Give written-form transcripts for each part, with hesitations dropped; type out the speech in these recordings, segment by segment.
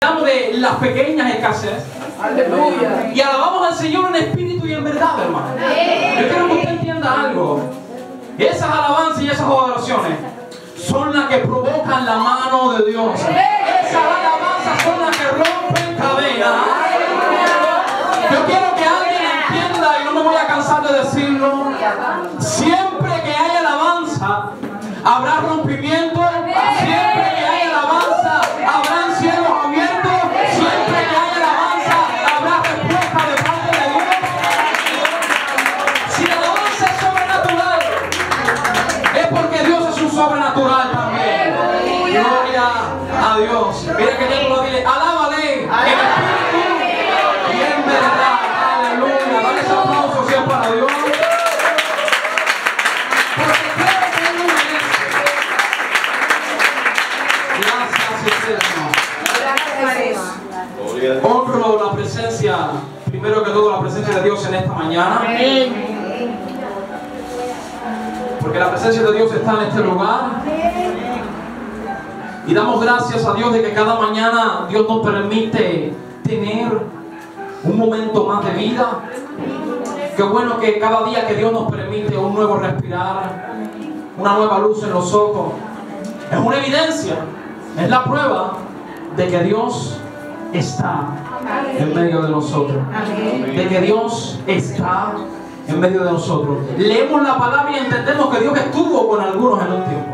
De las pequeñas escasez. Aleluya. Y alabamos al Señor en espíritu y en verdad, hermano. Yo quiero que usted entienda algo. Esas alabanzas y esas adoraciones son las que provocan la mano de Dios. Esas alabanzas son las que rompen cadenas. Yo quiero que alguien entienda, y no me voy a cansar de decirlo, siempre que hay alabanza habrá rompimiento. Siempre que hay alabanza habrán cielos abiertos. Siempre que hay alabanza habrá respuesta de parte de Dios. Si la alabanza es sobrenatural, es porque Dios es un sobrenatural también. Gloria a Dios. Mira que Dios lo dice, alábale en espíritu y en verdad. Aleluya. Dale ese aplauso siempre para Dios. Honro la presencia, primero que todo la presencia de Dios en esta mañana. Porque la presencia de Dios está en este lugar. Y damos gracias a Dios de que cada mañana Dios nos permite tener un momento más de vida. Qué bueno que cada día que Dios nos permite un nuevo respirar, una nueva luz en los ojos. Es una evidencia, es la prueba de que Dios está en medio de nosotros. De que Dios está en medio de nosotros. Leemos la palabra y entendemos que Dios estuvo con algunos en un tiempo.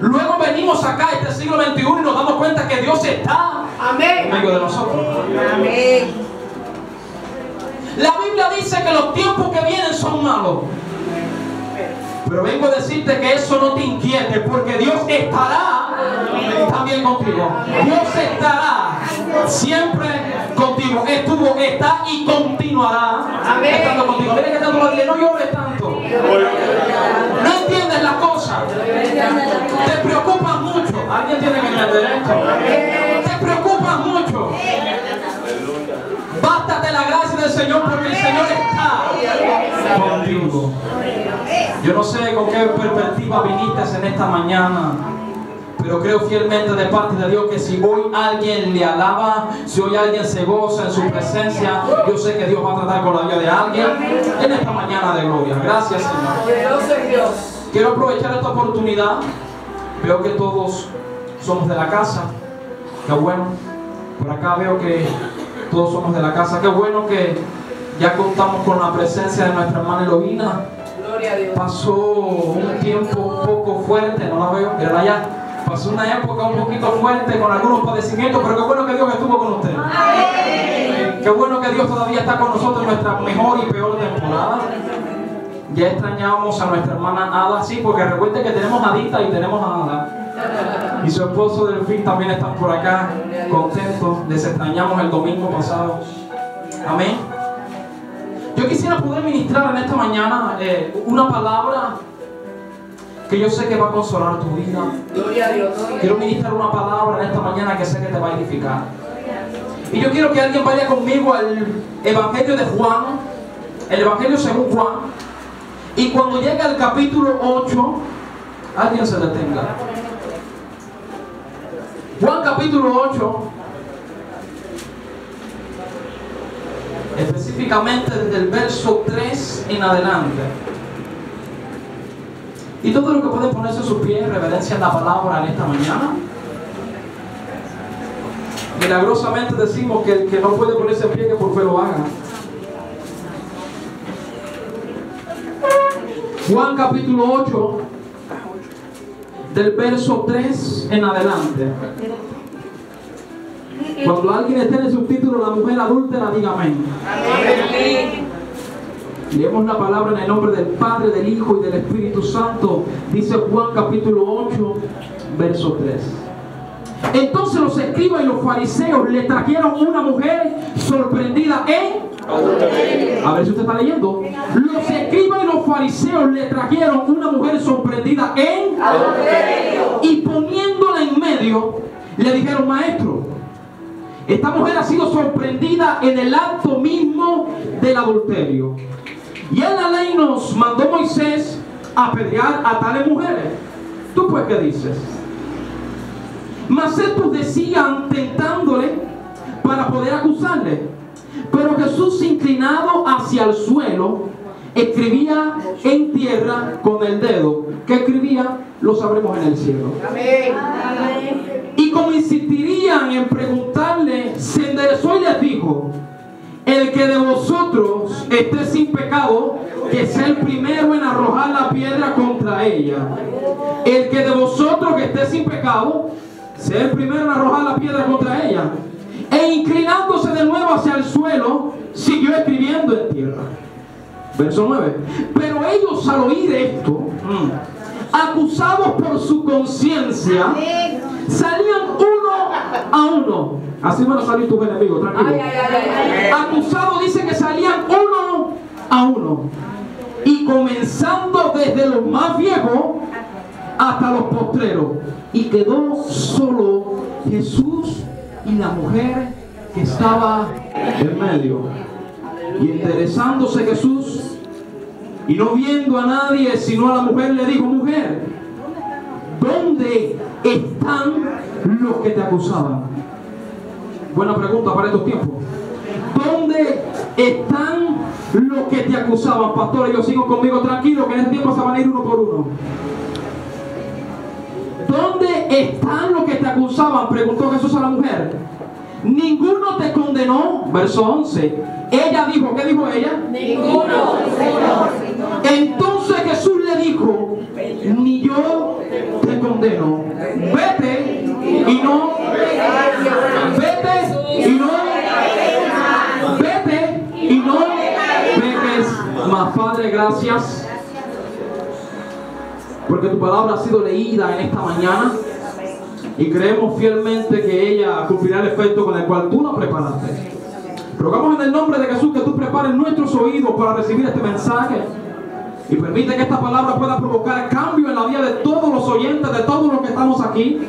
Luego venimos acá a este siglo XXI y nos damos cuenta que Dios está en medio de nosotros. La Biblia dice que los tiempos que vienen son malos. Pero vengo a decirte que eso no te inquiete, porque Dios estará también contigo. Dios estará siempre contigo. Estuvo, está y continuará estando contigo. Mira que tanto lo dije, no llores tanto. No entiendes las cosas. Te preocupas mucho. Alguien tiene que entender esto. Te preocupas mucho. Bástate la gracia del Señor, porque el Señor está contigo. Yo no sé con qué perspectiva viniste en esta mañana, pero creo fielmente de parte de Dios que si hoy alguien le alaba, si hoy alguien se goza en su presencia, yo sé que Dios va a tratar con la vida de alguien en esta mañana de gloria. Gracias, Señor. Quiero aprovechar esta oportunidad. Veo que todos somos de la casa. Qué bueno. Por acá veo que todos somos de la casa. Qué bueno que ya contamos con la presencia de nuestra hermana Elovina. Pasó un tiempo un poco fuerte, no la veo, pero allá. Pasó una época un poquito fuerte con algunos padecimientos, pero qué bueno que Dios estuvo con usted. Qué bueno que Dios todavía está con nosotros en nuestra mejor y peor temporada. Ya extrañábamos a nuestra hermana Ada, sí, porque recuerde que tenemos a Adita y tenemos a Ada. Y su esposo Delfín también están por acá, contentos. Les extrañamos el domingo pasado. Amén. Yo quisiera poder ministrar en esta mañana una palabra que yo sé que va a consolar tu vida. Gloria a Dios. Quiero ministrar una palabra en esta mañana que sé que te va a edificar. Y yo quiero que alguien vaya conmigo al Evangelio de Juan, el Evangelio según Juan. Y cuando llegue al capítulo 8, alguien se detenga. Juan capítulo 8. Específicamente desde el verso 3 en adelante. Y todo lo que puede ponerse a sus pies en reverencia en la palabra en esta mañana. Milagrosamente decimos que el que no puede ponerse a pie, que por fe lo haga. Juan capítulo 8, del verso 3 en adelante. Cuando alguien esté en el subtítulo, la mujer adúltera, diga amén. Leemos la palabra en el nombre del Padre, del Hijo y del Espíritu Santo. Dice Juan capítulo 8, verso 3. Entonces los escribas y los fariseos le trajeron una mujer sorprendida en adulterio. A ver si usted está leyendo. Los escribas y los fariseos le trajeron una mujer sorprendida en adulterio. Y poniéndola en medio, le dijeron: maestro, esta mujer ha sido sorprendida en el acto mismo del adulterio. Y en la ley nos mandó Moisés a apedrear a tales mujeres. ¿Tú pues qué dices? Mas estos decían tentándole para poder acusarle. Pero Jesús, inclinado hacia el suelo, escribía en tierra con el dedo. ¿Qué escribía? Lo sabremos en el cielo. Amén. Y como insistirían en preguntarle, se enderezó y les dijo: el que de vosotros esté sin pecado, que sea el primero en arrojar la piedra contra ella. El que de vosotros que esté sin pecado, sea el primero en arrojar la piedra contra ella. E inclinándose de nuevo hacia el suelo, siguió escribiendo en tierra. Verso 9. Pero ellos, al oír esto, acusados por su conciencia, salían uno a uno. Así van a salir tus enemigos, tranquilo. Acusados, dice que salían uno a uno. Y comenzando desde los más viejos hasta los postreros. Y quedó solo Jesús y la mujer que estaba en medio. Y enderezándose Jesús y no viendo a nadie sino a la mujer, le dijo: mujer, ¿dónde están los que te acusaban? Buena pregunta para estos tiempos. ¿Dónde están los que te acusaban? Pastor, ellos siguen conmigo tranquilos, que en este tiempo se van a ir uno por uno. ¿Dónde están los que te acusaban?, preguntó Jesús a la mujer. ¿Ninguno te condenó? Verso 11. Ella dijo, ¿qué dijo ella? Ninguno. Entonces Jesús le dijo: ni yo te condeno. Vete y no. Vete y no. Vete y no peques más. Padre, gracias, porque tu palabra ha sido leída en esta mañana. Y creemos fielmente que ella cumplirá el efecto con el cual tú la preparaste. Rogamos en el nombre de Jesús que tú prepares nuestros oídos para recibir este mensaje. Y permite que esta palabra pueda provocar cambio en la vida de todos los oyentes, de todos los que estamos aquí.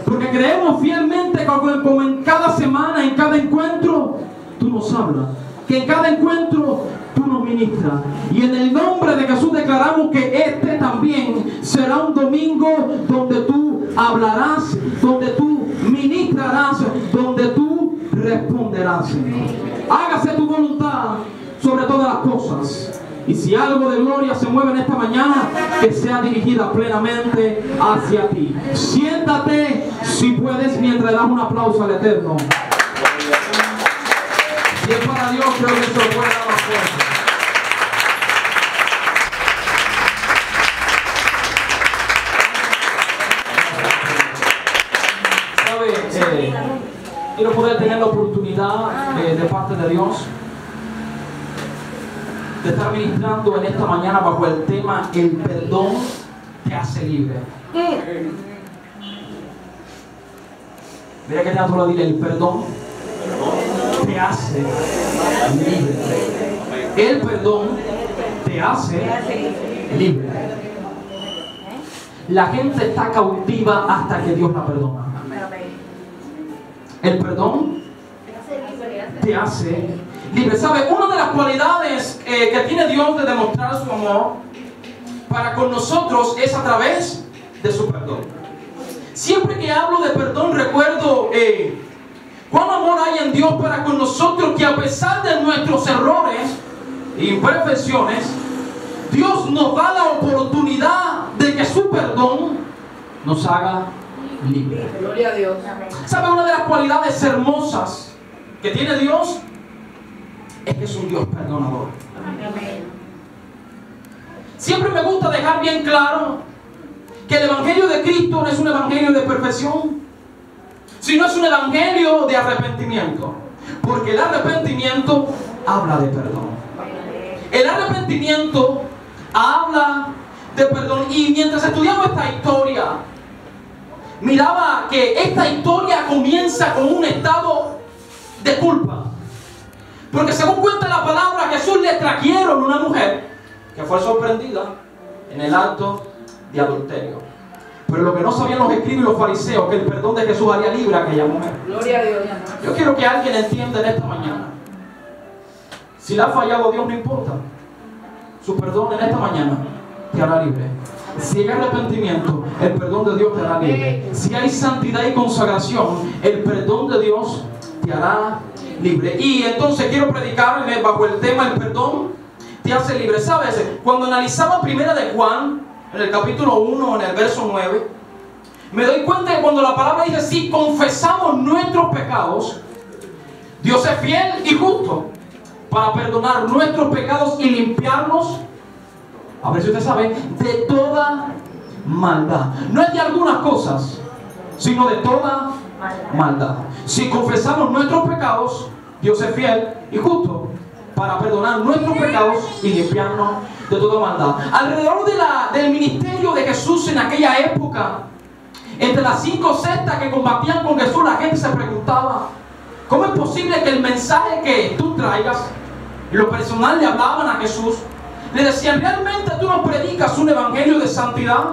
Porque creemos fielmente que como en cada semana, en cada encuentro, tú nos hablas. Que en cada encuentro tú nos ministras. Y en el nombre de Jesús declaramos que este también será un domingo donde tú hablarás, donde tú ministrarás, donde tú responderás, Señor. Hágase tu voluntad sobre todas las cosas. Y si algo de gloria se mueve en esta mañana, que sea dirigida plenamente hacia ti. Siéntate, si puedes, mientras das un aplauso al Eterno. Si es para Dios, creo que se lo puede dar más fuerte. ¿Sabe? Quiero poder tener la oportunidad de parte de Dios de estar ministrando en esta mañana bajo el tema: el perdón te hace libre. Mira que te da todo, dile: el perdón te hace libre. El perdón te hace libre. La gente está cautiva hasta que Dios la perdona. El perdón te hace libre. ¿Sabe? Una de las cualidades que tiene Dios de demostrar su amor para con nosotros es a través de su perdón. Siempre que hablo de perdón, recuerdo cuán amor hay en Dios para con nosotros, que a pesar de nuestros errores e imperfecciones, Dios nos da la oportunidad de que su perdón nos haga libre. Gloria a Dios. ¿Sabe? Una de las cualidades hermosas que tiene Dios es que es un Dios perdonador. Siempre me gusta dejar bien claro que el evangelio de Cristo no es un evangelio de perfección, sino es un evangelio de arrepentimiento. Porque el arrepentimiento habla de perdón. El arrepentimiento habla de perdón. Y mientras estudiamos esta historia, miraba que esta historia comienza con un estado de culpa. Porque según cuenta la palabra, Jesús le trajeron una mujer que fue sorprendida en el acto de adulterio. Pero lo que no sabían los escribas y los fariseos, que el perdón de Jesús haría libre a aquella mujer. Gloria a Dios. Yo quiero que alguien entienda en esta mañana: si le ha fallado a Dios, no importa. Su perdón en esta mañana te hará libre. Si hay arrepentimiento, el perdón de Dios te hará libre. Si hay santidad y consagración, el perdón de Dios te hará libre. Y entonces quiero predicar bajo el tema el perdón te hace libre. ¿Sabes? Cuando analizaba primera de Juan, en el capítulo 1, en el verso 9, me doy cuenta que cuando la palabra dice, si confesamos nuestros pecados, Dios es fiel y justo para perdonar nuestros pecados y limpiarnos, a ver si usted sabe, de toda maldad. No es de algunas cosas, sino de toda maldad. Si confesamos nuestros pecados, Dios es fiel y justo para perdonar nuestros pecados y limpiarnos de toda maldad. Alrededor del ministerio de Jesús en aquella época, entre las 5 sectas que combatían con Jesús, la gente se preguntaba, ¿cómo es posible que el mensaje que tú traigas, en lo personal le hablaban a Jesús, le decían, ¿realmente tú nos predicas un evangelio de santidad?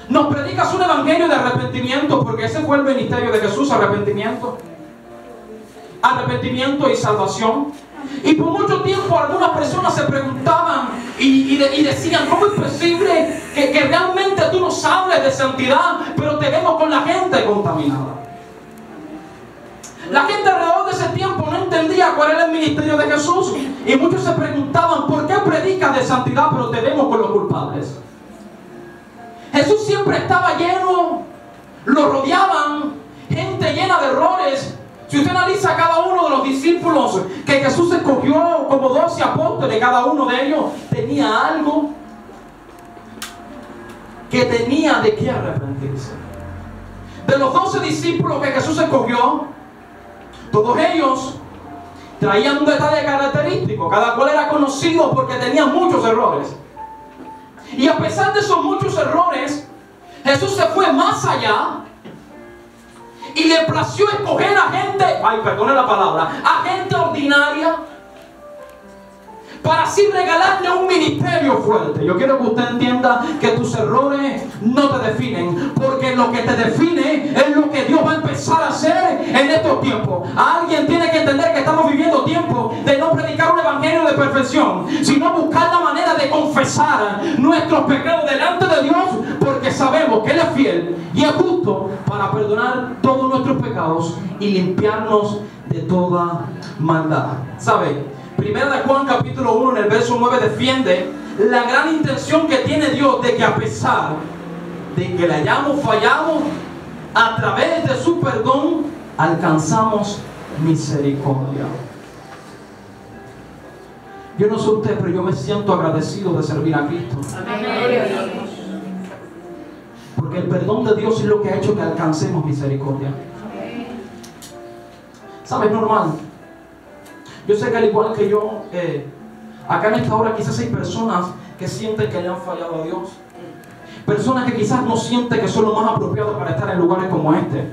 ¿Nos predicas un evangelio de arrepentimiento? Porque ese fue el ministerio de Jesús, arrepentimiento. Arrepentimiento y salvación. Y por mucho tiempo algunas personas se preguntaban y decían, ¿cómo es posible que realmente tú nos hables de santidad, pero te vemos con la gente contaminada? La gente alrededor de ese tiempo no entendía cuál era el ministerio de Jesús. Y muchos se preguntaban, ¿por qué predicas de santidad pero te vemos con los culpables? Jesús siempre estaba lleno, lo rodeaban gente llena de errores. Si usted analiza a cada uno de los discípulos que Jesús escogió como 12 apóstoles, cada uno de ellos tenía algo que tenía de qué arrepentirse. De los 12 discípulos que Jesús escogió, todos ellos traían un detalle característico, cada cual era conocido porque tenía muchos errores. Y a pesar de esos muchos errores, Jesús se fue más allá y le plació escoger a gente, perdone la palabra, a gente ordinaria, para así regalarle un ministerio fuerte. Yo quiero que usted entienda que tus errores no te definen, porque lo que te define es lo que Dios va a empezar a hacer en estos tiempos. Alguien tiene que entender que estamos viviendo tiempos de no predicar un evangelio de perfección, sino buscar la manera de confesar nuestros pecados delante de Dios, porque sabemos que Él es fiel y es justo para perdonar todos nuestros pecados y limpiarnos de toda maldad. ¿Sabe? Primera de Juan capítulo 1 en el verso 9 defiende la gran intención que tiene Dios de que a pesar de que le hayamos fallado, a través de su perdón alcanzamos misericordia. Yo no sé usted, pero yo me siento agradecido de servir a Cristo. Amén. Porque el perdón de Dios es lo que ha hecho que alcancemos misericordia. ¿Sabe? Es normal. Yo sé que al igual que yo, acá en esta hora quizás hay personas que sienten que le han fallado a Dios. Personas que quizás no sienten que son lo más apropiado para estar en lugares como este.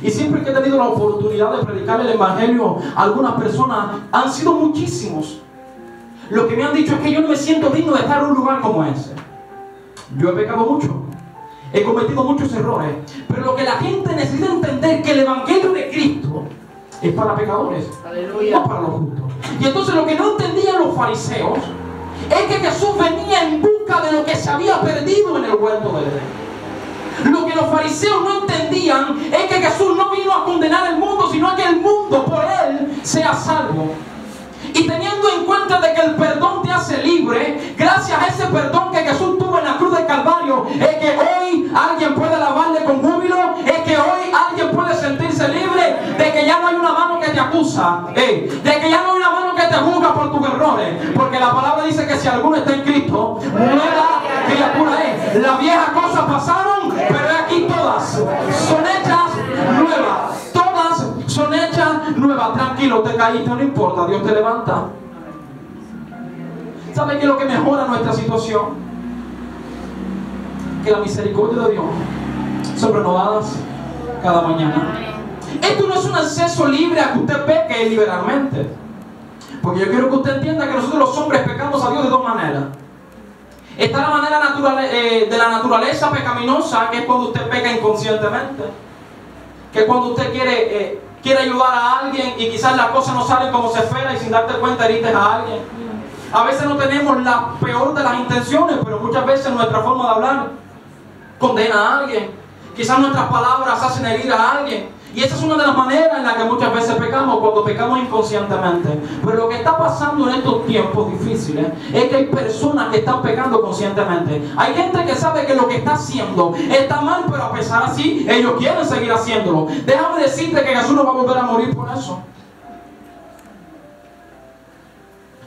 Y siempre que he tenido la oportunidad de predicar el evangelio a algunas personas, han sido muchísimos. Lo que me han dicho es que yo no me siento digno de estar en un lugar como ese. Yo he pecado mucho. He cometido muchos errores. Pero lo que la gente necesita entender es que el evangelio de Cristo es para pecadores, aleluya, no para los justos. Y entonces lo que no entendían los fariseos es que Jesús venía en busca de lo que se había perdido en el huerto del Edén. Lo que los fariseos no entendían es que Jesús no vino a condenar el mundo, sino a que el mundo por Él sea salvo. Y teniendo en cuenta de que el perdón te hace libre, gracias a ese perdón que Jesús tuvo en la cruz del Calvario, es que hoy alguien puede alabarle con júbilo, es que hoy alguien puede sentirse libre, de que ya no hay una mano que te acusa, de que ya no hay una mano que te juzga por tus errores, porque la palabra dice que si alguno está en Cristo, nueva criatura es. Las viejas cosas pasaron, pero aquí todas son hechas nuevas. Todas son hechas nuevas. Tranquilo, te caíste, no importa, Dios te levanta. ¿Sabe qué es lo que mejora nuestra situación? Que la misericordia de Dios son renovadas cada mañana. Esto no es un acceso libre a que usted peque liberalmente, porque yo quiero que usted entienda que nosotros los hombres pecamos a Dios de dos maneras. Está la manera de la naturaleza pecaminosa, que es cuando usted peca inconscientemente, que es cuando usted quiere ayudar a alguien y quizás las cosas no salen como se espera y sin darte cuenta heriste a alguien. A veces no tenemos la peor de las intenciones, pero muchas veces nuestra forma de hablar condena a alguien. Quizás nuestras palabras hacen herir a alguien. Y esa es una de las maneras en las que muchas veces pecamos, cuando pecamos inconscientemente. Pero lo que está pasando en estos tiempos difíciles es que hay personas que están pecando conscientemente. Hay gente que sabe que lo que está haciendo está mal, pero a pesar así, ellos quieren seguir haciéndolo. Déjame decirte que Jesús no va a volver a morir por eso.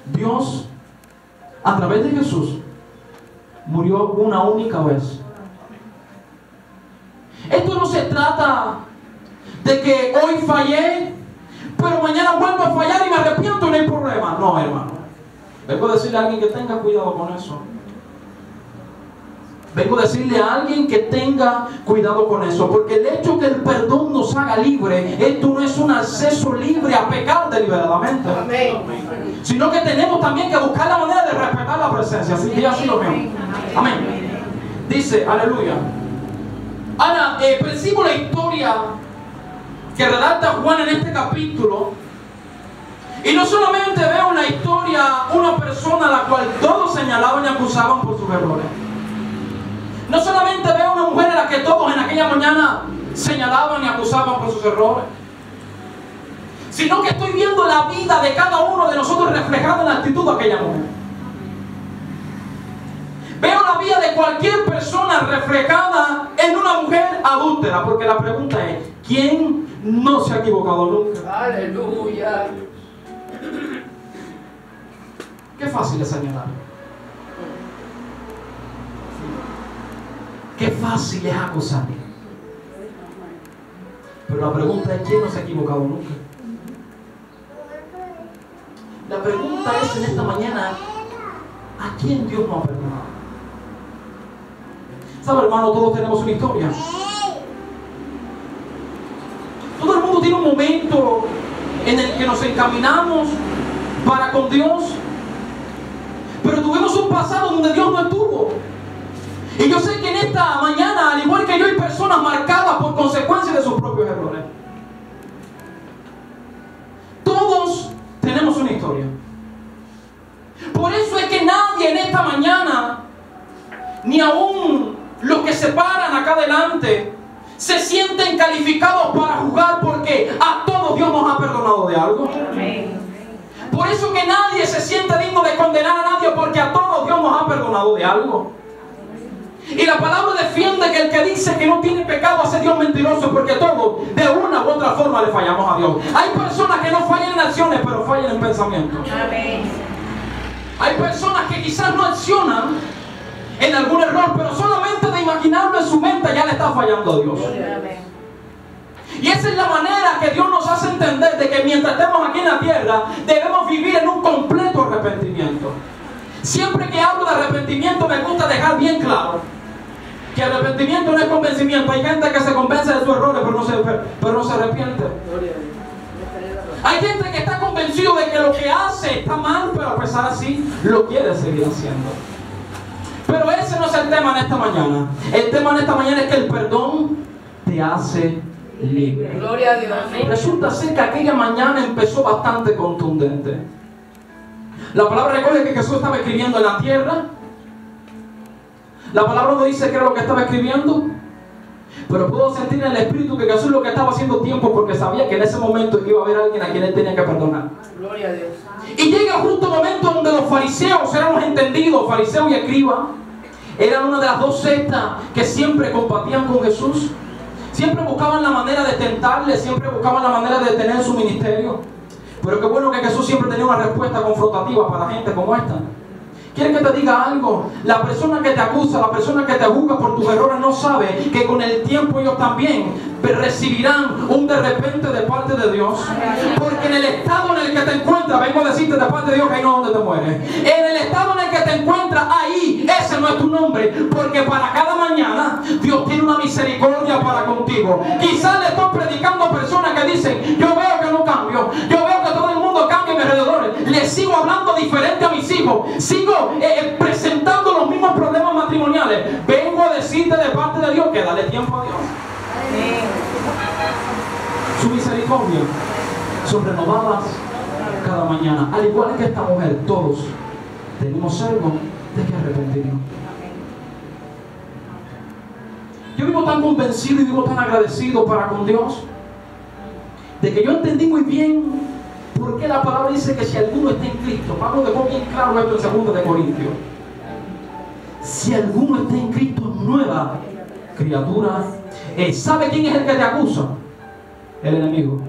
Dios, a través de Jesús, murió una única vez. Esto no se trata de que hoy fallé, pero mañana vuelvo a fallar y me arrepiento y no hay problema. No, hermano. Vengo a decirle a alguien que tenga cuidado con eso. Vengo a decirle a alguien que tenga cuidado con eso. Porque el hecho que el perdón nos haga libre, esto no es un acceso libre a pecar deliberadamente. Amén. Sino que tenemos también que buscar la manera de respetar la presencia. Así que así lo veo. Amén. Dice, aleluya. Ahora, percibo la historia que redacta Juan en este capítulo. Y no solamente veo una historia, una persona a la cual todos señalaban y acusaban por sus errores. No solamente veo una mujer a la que todos en aquella mañana señalaban y acusaban por sus errores, sino que estoy viendo la vida de cada uno de nosotros reflejada en la actitud de aquella mujer. Veo la vida de cualquier persona reflejada en una mujer adúltera, porque la pregunta es, ¿quién no se ha equivocado nunca? Aleluya. Qué fácil es señalar. Qué fácil es acusar. Pero la pregunta es, ¿quién no se ha equivocado nunca? La pregunta es en esta mañana, ¿a quién Dios no ha perdonado? ¿Sabe, hermano? Todos tenemos una historia. Todo el mundo tiene un momento en el que nos encaminamos para con Dios, pero tuvimos un pasado donde Dios no estuvo. Y yo sé que en esta mañana, al igual que yo, hay personas marcadas por consecuencias de sus propios errores. Todos tenemos una historia. Por eso es que nadie en esta mañana, ni aún los que se paran acá adelante, se sienten calificados para juzgar, porque a todos Dios nos ha perdonado de algo. Por eso que nadie se siente digno de condenar a nadie, porque a todos Dios nos ha perdonado de algo. Y la palabra defiende que el que dice que no tiene pecado hace Dios mentiroso, porque todos de una u otra forma le fallamos a Dios. Hay personas que no fallan en acciones, pero fallan en pensamiento. Hay personas que quizás no accionan en algún error, pero solamente de imaginarlo en su mente ya le está fallando a Dios. Y esa es la manera que Dios nos hace entender de que mientras estemos aquí en la tierra debemos vivir en un completo arrepentimiento. Siempre que hablo de arrepentimiento me gusta dejar bien claro que arrepentimiento no es convencimiento. Hay gente que se convence de sus errores pero no se arrepiente. Hay gente que está convencido de que lo que hace está mal, pero a pesar así lo quiere seguir haciendo. Pero ese no es el tema en esta mañana. El tema en esta mañana es que el perdón te hace libre. Gloria a Dios. Resulta ser que aquella mañana empezó bastante contundente. La palabra recuerda que Jesús estaba escribiendo en la tierra. La palabra no dice qué era lo que estaba escribiendo, pero puedo sentir en el espíritu que Jesús lo que estaba haciendo tiempo, porque sabía que en ese momento iba a haber alguien a quien él tenía que perdonar. Gloria a Dios. Y llega justo un momento donde los fariseos, éramos entendidos, fariseos y escribas, eran una de las dos sectas que siempre combatían con Jesús. Siempre buscaban la manera de tentarle, siempre buscaban la manera de detener su ministerio. Pero qué bueno que Jesús siempre tenía una respuesta confrontativa para gente como esta. ¿Quieres que te diga algo? La persona que te acusa, la persona que te juzga por tus errores no sabe que con el tiempo ellos también recibirán un de repente de parte de Dios. Porque en el estado en el que te encuentras, vengo a decirte de parte de Dios que ahí no es donde te mueres. En el estado en el que te encuentras, ahí, ese no es tu nombre. Porque para cada mañana Dios tiene una misericordia para contigo. Quizás le estoy predicando a personas que dicen, yo veo que no cambio, yo veo que todo el mundo cambia a mi alrededor, le sigo hablando diferente a mis hijos, sigo presentando los mismos problemas matrimoniales. Vengo a decirte de parte de Dios que dale tiempo a Dios. Su misericordia son renovadas cada mañana. Al igual que esta mujer, todos tenemos algo de que arrepentirnos. Yo vivo tan convencido y vivo tan agradecido para con Dios, de que yo entendí muy bien por qué la palabra dice que si alguno está en Cristo. Pablo dejó bien claro esto en 2 de Corintios. Si alguno está en Cristo, nueva criatura. ¿Sabe quién es el que te acusa? El enemigo.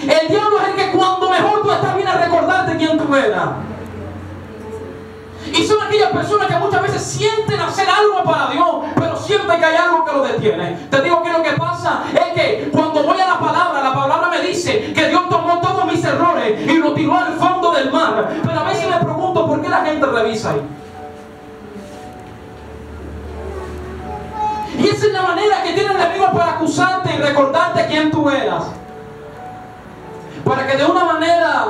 El diablo es el que cuando mejor tú estás, viene a recordarte quién tú eras. Y son aquellas personas que muchas veces sienten hacer algo para Dios, pero sienten que hay algo que lo detiene. Te digo que lo que pasa es que cuando voy a la palabra me dice que Dios tomó todos mis errores y los tiró al fondo del mar. Pero a veces me pregunto por qué la gente revisa ahí. Y esa es la manera que tiene el enemigo para acusarte y recordarte quién tú eras. Para que de una manera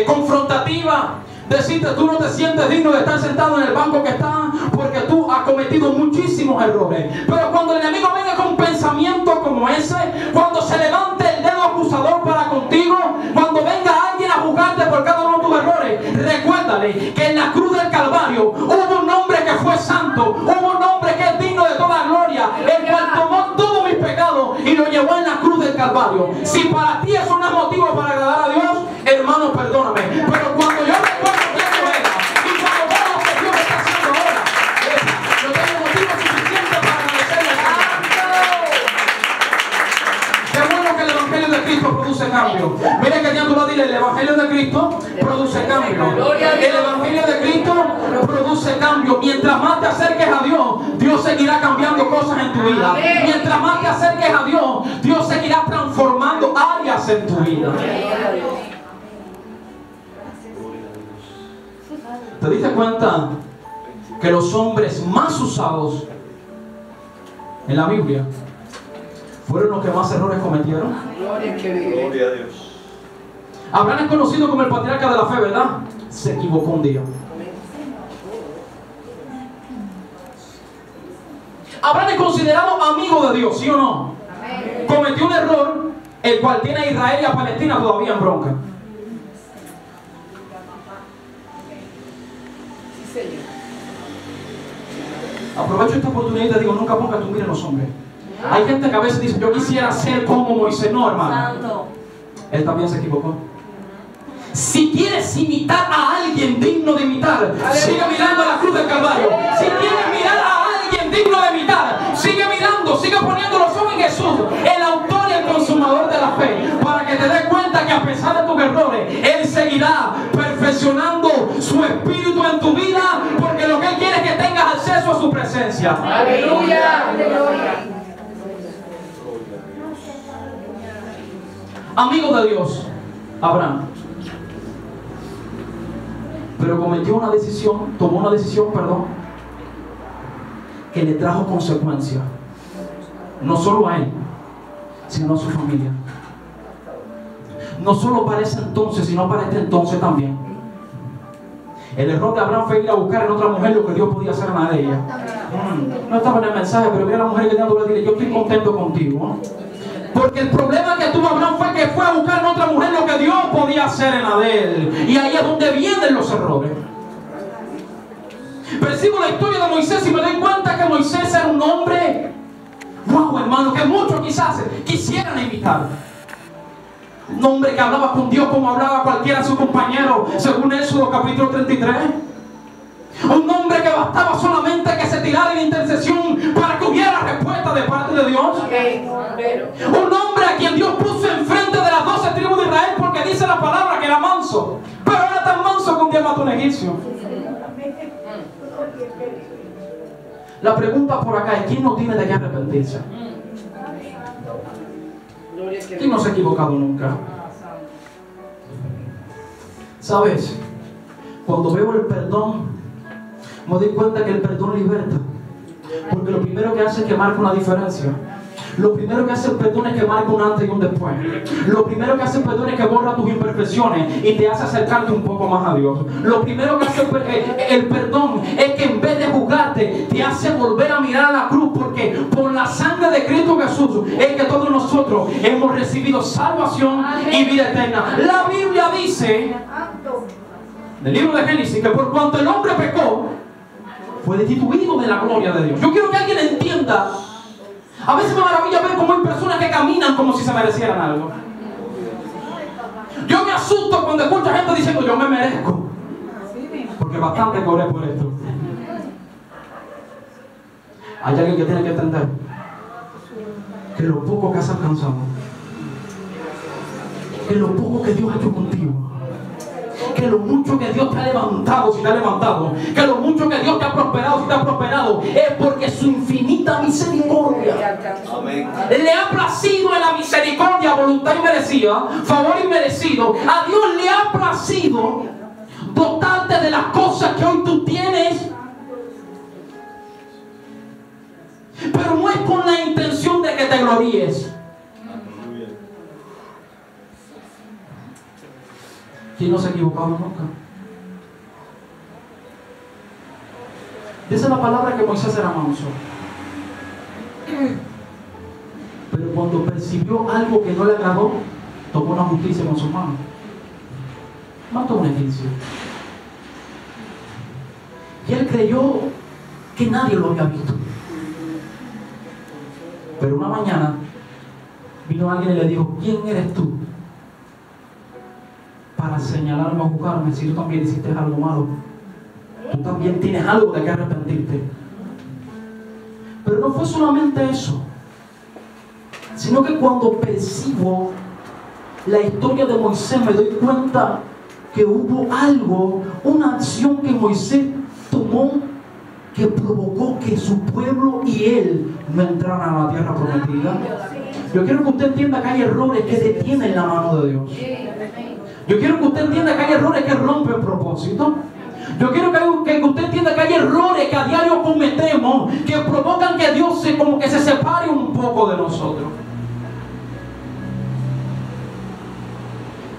confrontativa decirte, tú no te sientes digno de estar sentado en el banco que estás porque tú has cometido muchísimos errores. Pero cuando el enemigo venga con pensamientos como ese, cuando se levante el dedo acusador para contigo, cuando venga alguien a juzgarte por cada uno de tus errores, recuérdale que en la cruz del Calvario hubo un hombre que fue santo, hubo un hombre que es digno de toda gloria, el cual tomó todos mis pecados y lo llevó en la cruz del Calvario. Si para ti eso no es motivo para agradar a Dios, hermano, perdóname, pero cuando yo recuerdo quién yo era y cuando veo lo que Dios me está haciendo ahora, yo tengo motivo suficiente para agradecerle a Dios. Qué bueno que el Evangelio de Cristo produce cambio. Mire que ya tú lo dices, el Evangelio de Cristo produce cambio. El Evangelio de Cristo produce cambio. Mientras más te acerques a Dios, Dios seguirá cambiando cosas en tu vida. Mientras más te acerques a Dios, Dios seguirá transformando áreas en tu vida. ¿Te diste cuenta que los hombres más usados en la Biblia fueron los que más errores cometieron? Gloria a Dios. Abraham es conocido como el patriarca de la fe, ¿verdad? Se equivocó un día. Abraham es considerado amigo de Dios, ¿sí o no? Cometió un error, el cual tiene a Israel y a Palestina todavía en bronca. Aprovecho esta oportunidad y te digo, nunca pongas tu mira en los hombres. Hay gente que a veces dice, yo quisiera ser como Moisés. No, hermano. Él también se equivocó. Si quieres imitar a alguien digno de imitar, sigue mirando a la cruz del Calvario. Si quieres mirar a alguien digno de imitar, sigue mirando, sigue poniendo los ojos en Jesús, el autor y el consumador de la fe, para que te des cuenta que a pesar de tus errores, Él seguirá perfeccionando su espíritu en tu vida, porque lo que Él quiere es que tengas acceso a su presencia. Aleluya. Amigo de Dios, Abraham, pero cometió una decisión, tomó una decisión, que le trajo consecuencias, no solo a él, sino a su familia. No solo para ese entonces, sino para este entonces también. El error de Abraham fue ir a buscar en otra mujer lo que Dios podía hacer en la de ella. No estaba en el mensaje, pero mira a la mujer que tenía que decirle, yo estoy contento contigo, ¿no? Porque el problema que tuvo Abraham fue que fue a buscar en otra mujer lo que Dios podía hacer en la de él. Y ahí es donde vienen los errores. Percibo la historia de Moisés y me doy cuenta que Moisés era un hombre, wow, hermano, que muchos quizás quisieran imitar. Un hombre que hablaba con Dios como hablaba cualquiera de sus compañeros, según Éxodo capítulo 33. Un hombre que bastaba solamente que se tirara en intercesión para que hubiera respuesta de parte de Dios. Un hombre a quien Dios puso enfrente de las 12 tribus de Israel, porque dice la palabra que era manso, pero era tan manso que un día mató a un egipcio. La pregunta por acá es, ¿quién no tiene de qué arrepentirse? ¿Quién no se ha equivocado nunca? ¿Sabes? Cuando veo el perdón, me doy cuenta que el perdón liberta. Porque lo primero que hace es que marca una diferencia. Lo primero que hace el perdón es que marca un antes y un después. Lo primero que hace el perdón es que borra tus imperfecciones y te hace acercarte un poco más a Dios. Lo primero que hace el perdón es que en vez de juzgarte, te hace volver a mirar a la cruz, porque por la sangre de Cristo Jesús es que todos nosotros hemos recibido salvación y vida eterna. La Biblia dice, del libro de Génesis, que por cuanto el hombre pecó, fue destituido de la gloria de Dios. Yo quiero que alguien entienda. A veces me maravilla ver cómo hay personas que caminan como si se merecieran algo. Yo me asusto cuando escucho a gente diciendo yo me merezco, porque bastante cobré por esto. Hay alguien que tiene que entender que lo poco que has alcanzado, que lo poco que Dios ha hecho contigo, que lo mucho que Dios te ha levantado, si te ha levantado, que lo mucho que Dios te ha prosperado, si te ha prosperado, es porque su infinita misericordia le ha placido en la misericordia, voluntad inmerecida, favor inmerecido. A Dios le ha placido dotarte de las cosas que hoy tú tienes, pero no es con la intención de que te gloríes. ¿Quién no se ha equivocado nunca? Dice la palabra que Moisés era manso, pero cuando percibió algo que no le agradó, tomó una justicia con sus manos. Mató a un egipcio. Y él creyó que nadie lo había visto. Pero una mañana vino alguien y le dijo: ¿quién eres tú para señalarme o juzgarme si tú también hiciste algo malo? Tú también tienes algo de que arrepentirte. Pero no fue solamente eso, sino que cuando percibo la historia de Moisés me doy cuenta que hubo algo, una acción que Moisés tomó que provocó que su pueblo y él no entraran a la tierra prometida. Yo quiero que usted entienda que hay errores que detienen la mano de Dios. Yo quiero que usted entienda que hay errores que rompen propósito. Yo quiero que usted entienda que hay errores que a diario cometemos que provocan que Dios como que se separe un poco de nosotros.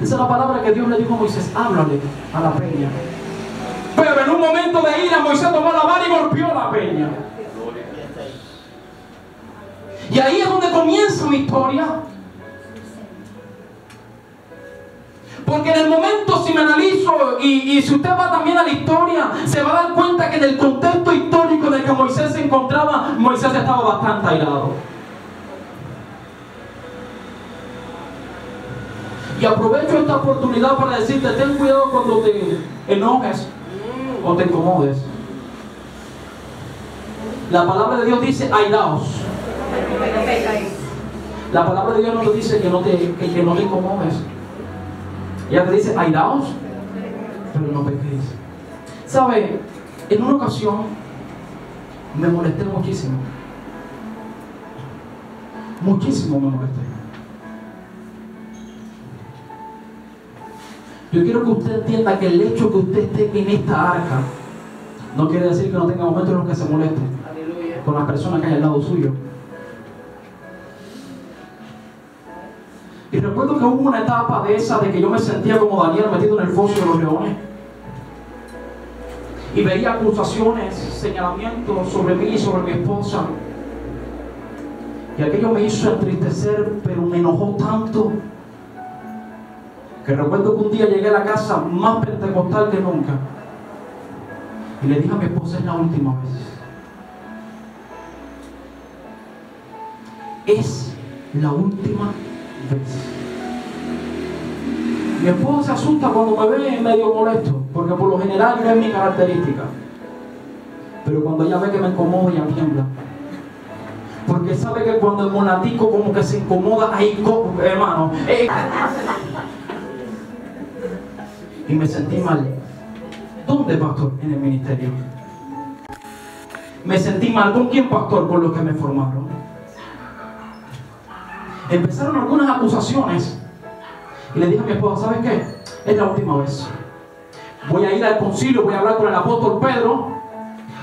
Esa es la palabra que Dios le dijo a Moisés: háblale a la peña. Pero en un momento de ira, Moisés tomó la vara y golpeó la peña. Y ahí es donde comienza mi historia. Porque en el momento, si me analizo y si usted va también a la historia, se va a dar cuenta que en el contexto histórico en el que Moisés se encontraba, Moisés estaba bastante airado. Y aprovecho esta oportunidad para decirte: ten cuidado cuando te enojes o te incomodes. La palabra de Dios dice: airaos. La palabra de Dios no te dice que no te incomodes. Ella te dice: airaos, pero no pequéis. ¿Sabe? En una ocasión me molesté muchísimo. Muchísimo me molesté. Yo quiero que usted entienda que el hecho que usted esté en esta arca no quiere decir que no tenga momentos en los que se moleste con las personas que hay al lado suyo. Y recuerdo que hubo una etapa de esa de que yo me sentía como Daniel metido en el foso de los leones. Y veía acusaciones, señalamientos sobre mí y sobre mi esposa. Y aquello me hizo entristecer, pero me enojó tanto que recuerdo que un día llegué a la casa más pentecostal que nunca. Y le dije a mi esposa: es la última vez. Es la última vez. Mi esposa se asusta cuando me ve medio molesto, porque por lo general no es mi característica. Pero cuando ella ve que me incomoda, ella tiembla. Porque sabe que cuando el monatico como que se incomoda, ahí, hermano. Y me sentí mal. ¿Dónde, pastor? En el ministerio. Me sentí mal. ¿Con quién, pastor? Con los que me formaron. Empezaron algunas acusaciones. Y le dije a mi esposa: ¿sabes qué? Es la última vez. Voy a ir al concilio, voy a hablar con el apóstol Pedro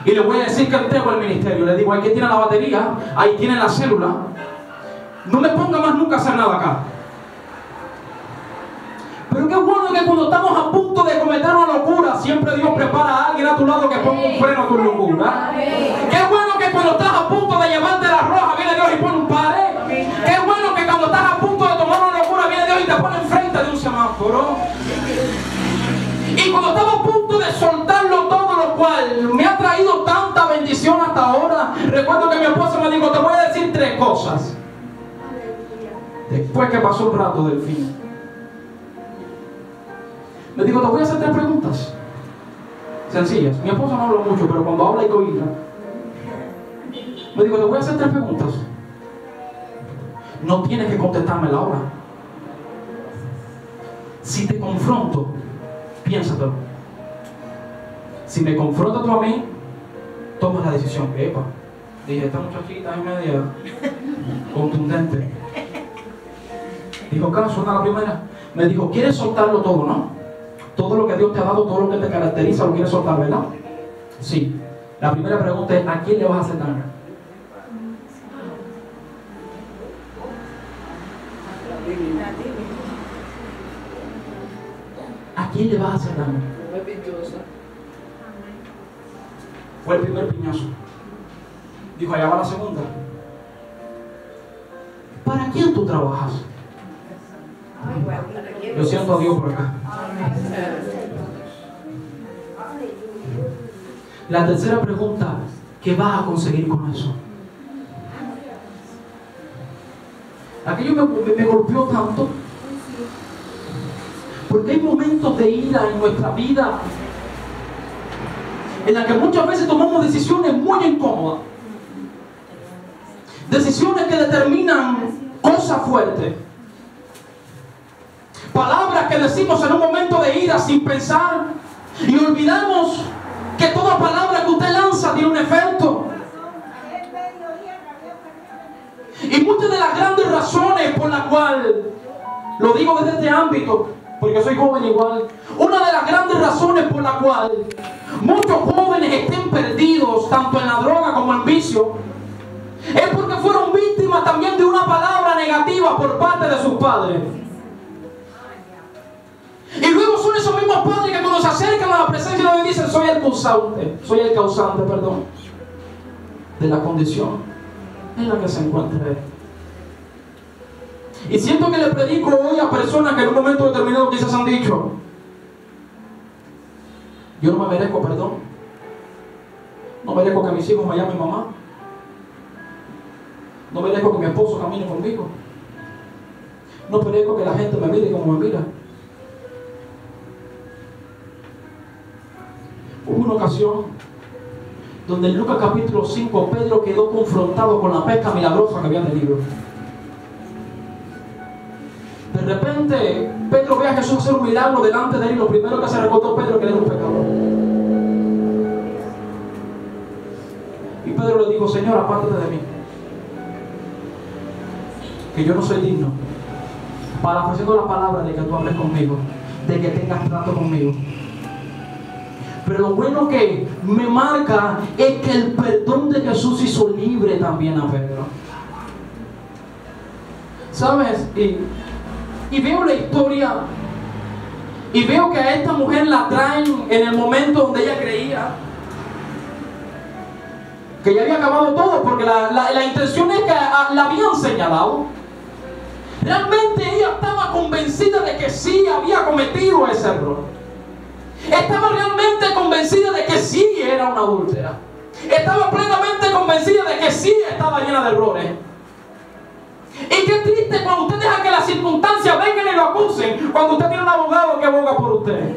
y le voy a decir que entrego el ministerio. Le digo: ahí tiene la batería, ahí tiene la célula. No me ponga más nunca a hacer nada acá. Pero qué bueno que cuando estamos a punto de cometer una locura, siempre Dios prepara a alguien a tu lado que ponga un freno a tu locura. Qué bueno que cuando estás a punto de llevarte la roja, viene Dios y pone un pare. Qué bueno que cuando estás a punto de tomar una locura, viene Dios y te pone enfrente de un semáforo. Y cuando estaba a punto de soltarlo todo, lo cual me ha traído tanta bendición hasta ahora, recuerdo que mi esposa me dijo, te voy a decir 3 cosas. Después que pasó un rato del fin, me dijo, te voy a hacer 3 preguntas sencillas. Mi esposa no habla mucho, pero cuando habla hay que oírla. Me dijo, te voy a hacer 3 preguntas. No tienes que contestármela ahora. Si te confronto, piénsatelo. Si me confrontas tú a mí, toma la decisión. Epa, dije, esta muchachita es media contundente. Dijo, ¿qué suena la primera? Me dijo, ¿quieres soltarlo todo, no? Todo lo que Dios te ha dado, todo lo que te caracteriza, lo quieres soltar, ¿verdad? Sí. La primera pregunta es, ¿a quién le vas a hacer daño? ¿A quién le vas a hacer daño? Fue el primer piñazo. Dijo, allá va la segunda. ¿Para quién tú trabajas? Yo siento a Dios por acá. La tercera pregunta, ¿qué vas a conseguir con eso? Aquello me golpeó tanto, porque hay momentos de ira en nuestra vida en la que muchas veces tomamos decisiones muy incómodas, decisiones que determinan cosas fuertes, palabras que decimos en un momento de ira sin pensar, y olvidamos que toda palabra que usted lanza tiene un efecto. Y muchas de las grandes razones por las cuales, lo digo desde este ámbito, porque soy joven igual, una de las grandes razones por la cual muchos jóvenes estén perdidos, tanto en la droga como en vicio, es porque fueron víctimas también de una palabra negativa por parte de sus padres. Y luego son esos mismos padres que cuando se acercan a la presencia de Dios dicen, soy el causante, de la condición en la que se encuentra él. Y siento que le predico hoy a personas que en un momento determinado quizás han dicho, yo no me merezco perdón, no merezco que mis hijos me llamen mamá, no merezco que mi esposo camine conmigo, no merezco que la gente me mire como me mira. Hubo una ocasión donde en Lucas capítulo 5 Pedro quedó confrontado con la pesca milagrosa que había tenido. De repente Pedro ve a Jesús hacer un milagro delante de él y lo primero que se recordó Pedro que él era un pecador. Y Pedro le dijo, Señor, apártate de mí, que yo no soy digno, parafraseando la palabra de que tú hables conmigo, de que tengas trato conmigo. Pero lo bueno que me marca es que el perdón de Jesús hizo libre también a Pedro. ¿Sabes? Y veo la historia y veo que a esta mujer la traen en el momento donde ella creía que ya había acabado todo, porque la intención es que la habían señalado. Realmente ella estaba convencida de que sí había cometido ese error. Estaba realmente convencida de que sí era una adúltera. Estaba plenamente convencida de que sí estaba llena de errores. Y qué triste cuando usted deja que las circunstancias vengan y lo acusen, cuando usted tiene un abogado que aboga por usted.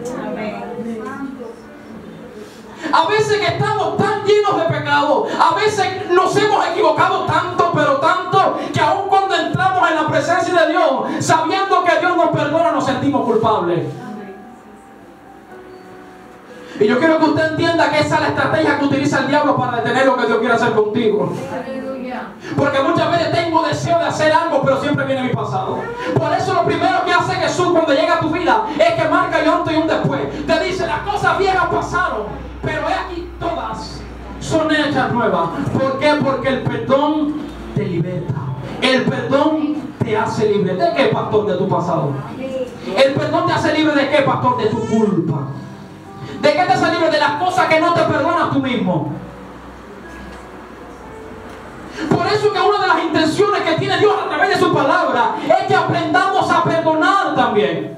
A veces que estamos tan llenos de pecado, a veces nos hemos equivocado tanto, pero tanto, que aun cuando entramos en la presencia de Dios, sabiendo que Dios nos perdona, nos sentimos culpables. Y yo quiero que usted entienda que esa es la estrategia que utiliza el diablo para detener lo que Dios quiere hacer contigo. Porque muchas veces tengo deseo de hacer algo, pero siempre viene mi pasado. Por eso lo primero que hace Jesús cuando llega a tu vida es que marca un antes y un después. Te dice, las cosas viejas pasaron, pero he aquí todas son hechas nuevas. ¿Por qué? Porque el perdón te liberta. El perdón te hace libre. ¿De qué, pastor? De tu pasado. El perdón te hace libre de qué, pastor? De tu culpa. ¿De qué te hace libre? De las cosas que no te perdonas tú mismo. Por eso que una de las intenciones que tiene Dios a través de su palabra es que aprendamos a perdonar también.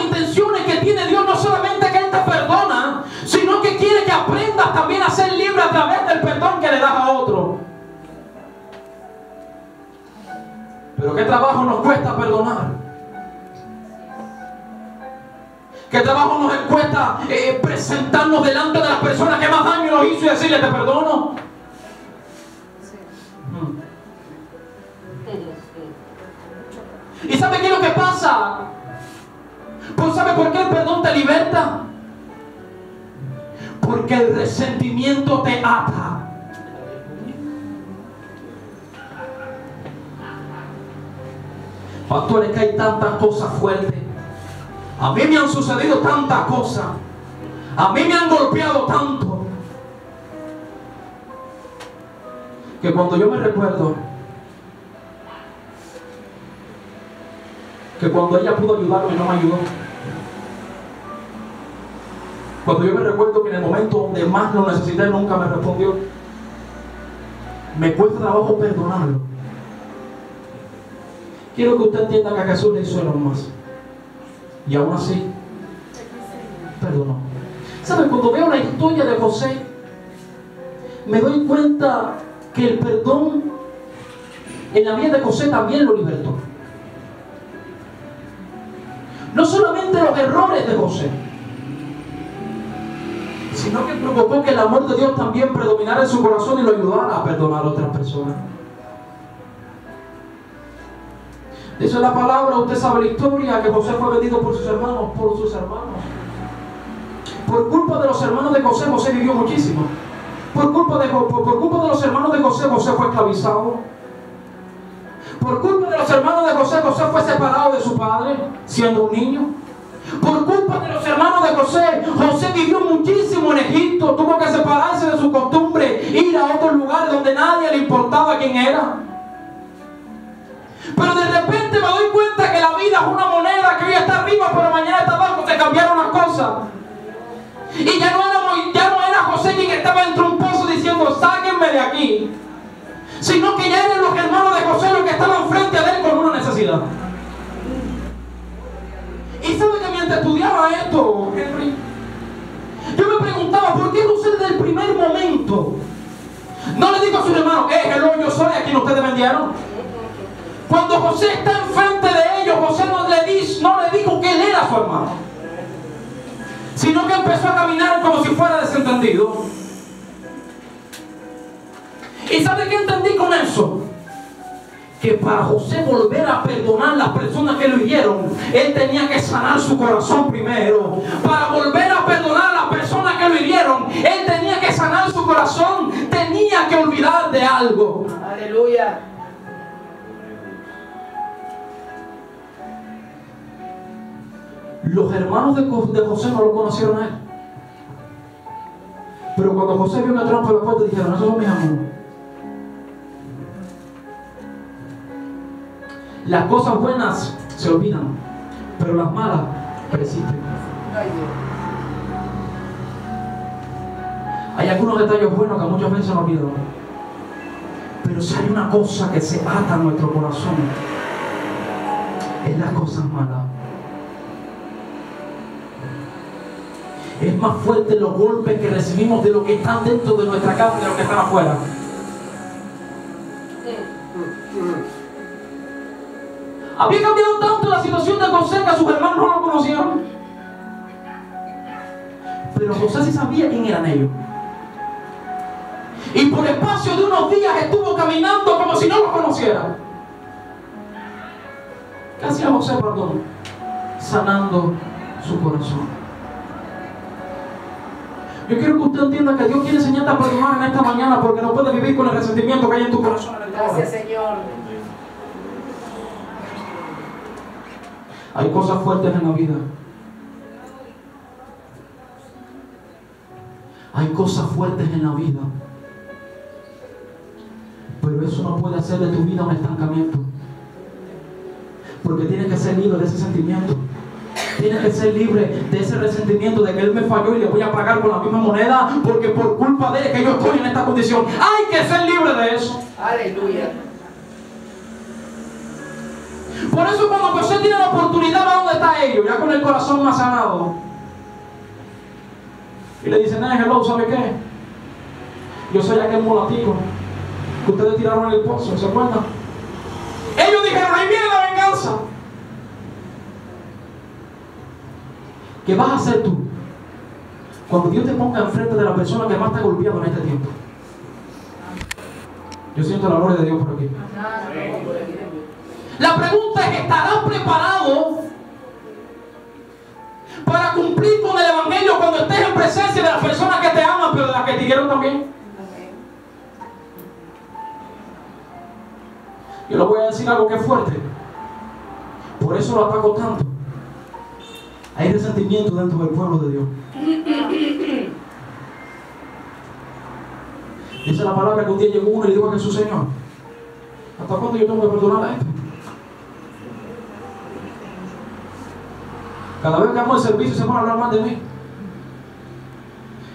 intenciones que tiene Dios no solamente que Él te perdona, sino que quiere que aprendas también a ser libre a través del perdón que le das a otro. Pero ¿qué trabajo nos cuesta perdonar? ¿Qué trabajo nos cuesta presentarnos delante de las personas que más daño nos hizo y decirle te perdono? ¿Y sabe qué es lo que pasa? Pues ¿sabe por qué el perdón te liberta? Porque el resentimiento te ata. Pastor, es que hay tantas cosas fuertes. A mí me han sucedido tantas cosas. A mí me han golpeado tanto. Que cuando yo me recuerdo que cuando ella pudo ayudarme no me ayudó. Cuando yo me recuerdo que en el momento donde más lo necesité nunca me respondió. Me cuesta trabajo perdonarlo. Quiero que usted entienda que a Jesús le hizo lo más. Y aún así, perdonó. ¿Sabe? Cuando veo la historia de José, me doy cuenta que el perdón en la vida de José también lo libertó. No solamente los errores de José, sino que provocó que el amor de Dios también predominara en su corazón y lo ayudara a perdonar a otras personas. Dice la palabra, usted sabe la historia, que José fue vendido por sus hermanos. Por culpa de los hermanos de José, José vivió muchísimo. Por culpa de los hermanos de José, José fue esclavizado. Por culpa de los hermanos de José, José fue separado de su padre, siendo un niño. Por culpa de los hermanos de José, José vivió muchísimo en Egipto. Tuvo que separarse de su costumbre, ir a otros lugares donde nadie le importaba quién era. Pero de repente me doy cuenta que la vida es una moneda que hoy está arriba, pero mañana está abajo. Se cambiaron las cosas. Y ya no era José quien estaba entre un pozo diciendo, sáquenme de aquí. Sino que ya eran los hermanos de José los que estaban frente a él con una necesidad. Y sabe que mientras estudiaba esto, Henry, yo me preguntaba, ¿por qué José desde el primer momento no le dijo a sus hermanos, hello, yo soy a quien ustedes vendieron? Cuando José está enfrente de ellos, José no le dijo que él era su hermano, sino que empezó a caminar como si fuera desentendido. ¿Y sabe qué entendí con eso? Que para José volver a perdonar a las personas que lo hirieron, él tenía que sanar su corazón primero. Para volver a perdonar a las personas que lo hirieron, él tenía que sanar su corazón. Tenía que olvidar de algo. Aleluya. Los hermanos de José no lo conocieron a él. Pero cuando José vio que entraron por la puerta, dijeron, esos son mis amigos. Las cosas buenas se olvidan, pero las malas persisten. Hay algunos detalles buenos que muchas veces nos olvidan. Pero si hay una cosa que se ata a nuestro corazón, es las cosas malas. Es más fuerte los golpes que recibimos de lo que están dentro de nuestra casa y de lo que están afuera. Había cambiado tanto la situación de José que a sus hermanos no lo conocieron. Pero José sí sabía quién eran ellos. Y por espacio de unos días estuvo caminando como si no lo conociera. ¿Qué hacía José, perdón? Sanando su corazón. Yo quiero que usted entienda que Dios quiere enseñarte a perdonar en esta mañana, porque no puedes vivir con el resentimiento que hay en tu corazón. Gracias, Señor. Hay cosas fuertes en la vida. Hay cosas fuertes en la vida. Pero eso no puede hacer de tu vida un estancamiento. Porque tienes que ser libre de ese sentimiento. Tienes que ser libre de ese resentimiento de que él me falló y le voy a pagar con la misma moneda, porque por culpa de él es que yo estoy en esta condición. Hay que ser libre de eso. Aleluya. Por eso cuando José tiene la oportunidad, va donde está ellos, ya con el corazón más sanado. Y le dicen, hello, ¿sabe qué? Yo soy aquel mulatico que ustedes tiraron en el pozo, ¿se acuerdan? Ellos dijeron, ahí viene la venganza. ¿Qué vas a hacer tú cuando Dios te ponga enfrente de la persona que más te ha golpeado en este tiempo? Yo siento la gloria de Dios por aquí. La pregunta es, ¿estarás preparado para cumplir con el evangelio cuando estés en presencia de las personas que te aman, pero de las que te dieron también? Yo le voy a decir algo que es fuerte. Por eso lo ataco tanto. Hay resentimiento dentro del pueblo de Dios. Dice la palabra que un día llegó uno y le dijo a Jesús, Señor, ¿hasta cuándo yo tengo que perdonar a esto? Cada vez que hago el servicio se pone a hablar mal de mí.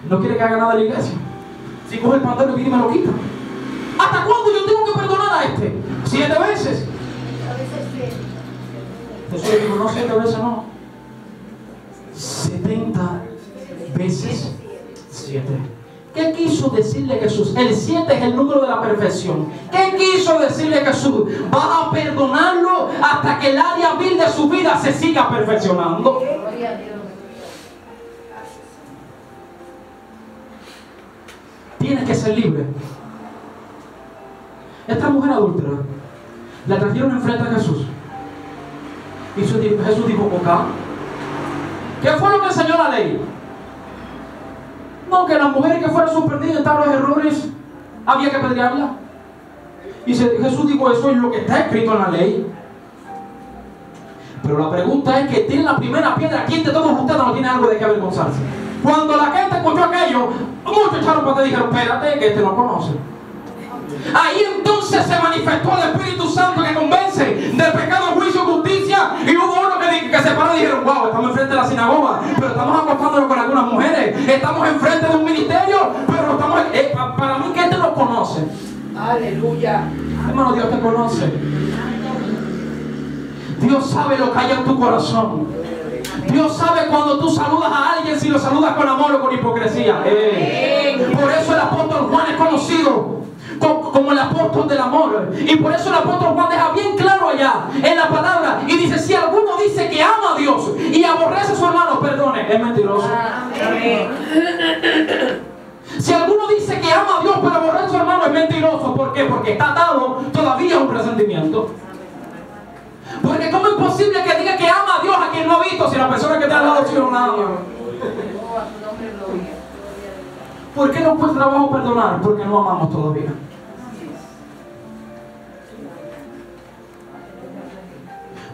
No quiere que haga nada en la iglesia. Si coge el pantalón y viene y me lo quita. ¿Hasta cuándo yo tengo que perdonar a este? 7 veces. Jesús le dijo, no 7 veces, no. 70 veces 7. ¿Qué quiso decirle Jesús? El 7 es el número de la perfección. ¿Qué quiso decirle Jesús? Vas a perdonarlo hasta que el área vil de su vida se siga perfeccionando. Tienes que ser libre. Esta mujer adúltera la trajeron enfrente a Jesús. Y Jesús dijo, ¿ok? ¿Qué fue lo que enseñó la ley? No, que las mujeres que fueran sorprendidas en tales errores había que apedrearla. Y Jesús dijo, eso es lo que está escrito en la ley. Pero la pregunta es que tiene la primera piedra. ¿Quién de todos ustedes no tiene algo de que avergonzarse? Cuando la gente escuchó aquello, muchos echaron para atrás y dijeron, espérate, que este no conoce. Ahí entonces se manifestó el Espíritu Santo que convence del pecado, juicio, justicia. Y hubo uno que se paró y dijeron, wow, estamos enfrente de la sinagoga, pero estamos acostándonos con algunas mujeres. Estamos enfrente de un ministerio, pero estamos... para mí que este no conoce. Aleluya. Hermano, Dios te conoce. Dios sabe lo que hay en tu corazón. Dios sabe cuando tú saludas a alguien, si lo saludas con amor o con hipocresía. Por eso el apóstol Juan es conocido como el apóstol del amor. Y por eso el apóstol Juan deja bien claro allá en la palabra y dice, si alguno dice que ama a Dios y aborrece a su hermano, perdone, es mentiroso. Si alguno dice que ama a Dios pero aborrece a su hermano, es mentiroso. ¿Por qué? Porque está atado todavía a un resentimiento. Porque ¿cómo es posible que diga que ama a Dios a quien no ha visto si la persona que te ha dado sí o nada? ¿Por qué no cuesta trabajo perdonar? Porque no amamos todavía.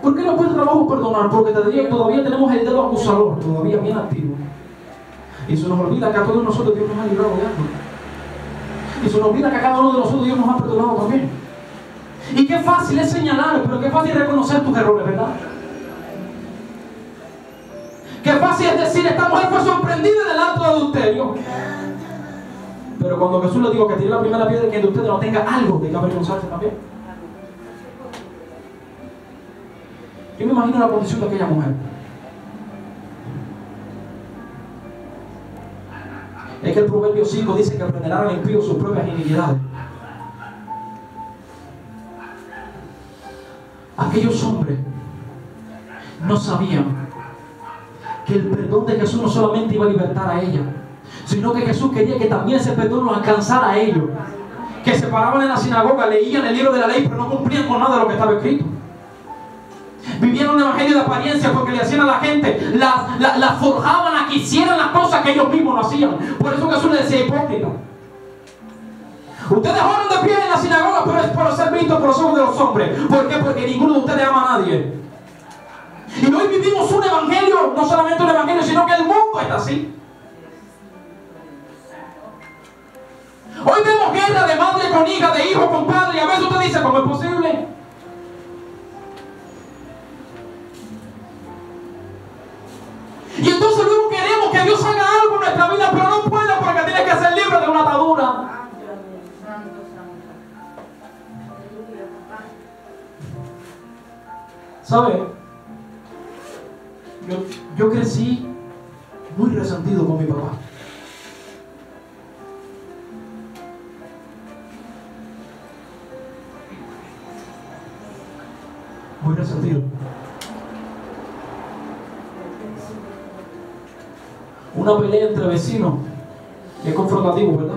¿Por qué no cuesta trabajo perdonar? Porque todavía tenemos el dedo acusador, todavía bien activo. Y se nos olvida que a todos nosotros Dios nos ha librado de algo. Y se nos olvida que a cada uno de nosotros Dios nos ha perdonado también. Y qué fácil es señalar, pero qué fácil es reconocer tus errores, ¿verdad? Qué fácil es decir, esta mujer fue sorprendida en el acto de adulterio. Pero cuando Jesús le dijo que tire la primera piedra, que de ustedes no tenga algo de que avergonzarse también. Yo me imagino la condición de aquella mujer. Es que el Proverbio 5 dice que aprenderán al impío sus propias iniquidades. Aquellos hombres no sabían que el perdón de Jesús no solamente iba a libertar a ella, sino que Jesús quería que también ese perdón los alcanzara a ellos, que se paraban en la sinagoga, leían el libro de la ley, pero no cumplían con nada de lo que estaba escrito. Vivían un evangelio de apariencia porque le hacían a la gente, la forjaban a que hicieran las cosas que ellos mismos no hacían. Por eso Jesús le decía hipócrita. Ustedes oran de pie en la sinagoga, pero es por ser vistos por los ojos de los hombres. ¿Por qué? Porque ninguno de ustedes ama a nadie. Y hoy vivimos un evangelio, no solamente un evangelio, sino que el mundo está así. Hoy vemos guerra de madre con hija, de hijo con padre, y a veces usted dice, ¿cómo es posible? Y entonces luego queremos que Dios haga algo en nuestra vida, pero no puede porque tiene que ser libre de una atadura. ¿Sabe? Yo crecí muy resentido con mi papá. Muy resentido. Una pelea entre vecinos es confrontativo, ¿verdad?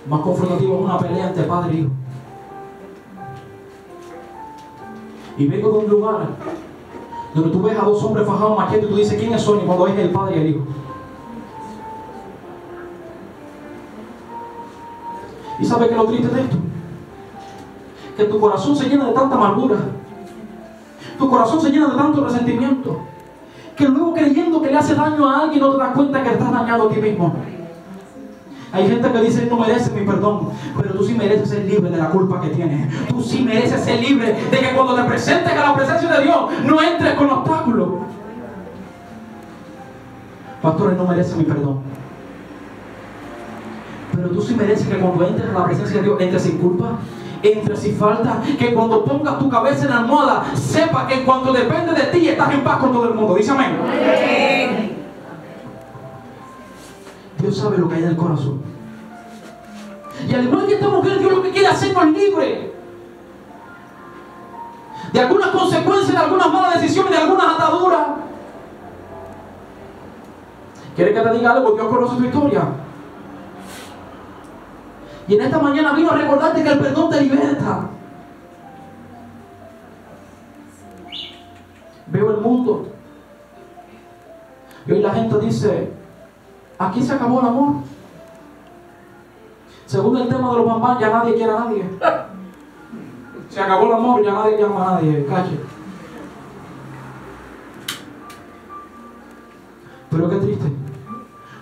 Más confrontativo es una pelea entre padre e hijo. Y vengo de un lugar donde tú ves a dos hombres fajados machete y tú dices ¿quiénes son? Y cuando es el padre y el hijo. ¿Y sabes qué es lo triste de esto? Que tu corazón se llena de tanta amargura, tu corazón se llena de tanto resentimiento, que luego creyendo que le hace daño a alguien no te das cuenta que estás dañando a ti mismo. Hay gente que dice, no mereces mi perdón, pero tú sí mereces ser libre de la culpa que tienes. Tú sí mereces ser libre de que cuando te presentes a la presencia de Dios, no entres con obstáculos. Pastor, él no merece mi perdón. Pero tú sí mereces que cuando entres a la presencia de Dios, entres sin culpa, entres sin falta, que cuando pongas tu cabeza en la almohada, sepa que cuando depende de ti, estás en paz con todo el mundo. Dice amén. Amén. Dios sabe lo que hay en el corazón. Y al igual que esta mujer, Dios lo que quiere hacernos libre de algunas consecuencias, de algunas malas decisiones, de algunas ataduras. ¿Quiere que te diga algo? Dios conoce tu historia. Y en esta mañana vino a recordarte que el perdón te liberta. Veo el mundo y hoy la gente dice, aquí se acabó el amor. Según el tema de los bambán, ya nadie quiere a nadie. Se acabó el amor, ya nadie llama a nadie. Calle. Pero qué triste.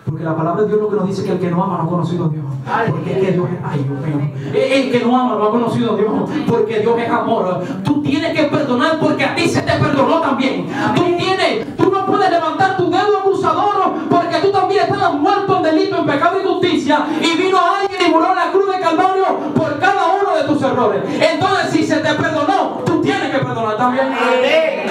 Porque la palabra de Dios lo que nos dice es que el que no ama no ha conocido a Dios. Porque es que Dios es, ay Dios mío, el que no ama no ha conocido a Dios. Porque Dios es amor. Tú tienes que perdonar porque a ti se te perdonó también. Tú no puedes levantar tu dedo acusador porque tú también estabas muerto en delito, en pecado y justicia. Y vino alguien y murió en la cruz de Calvario por cada uno de tus errores. Entonces si se te perdonó, tú tienes que perdonar también. Amén.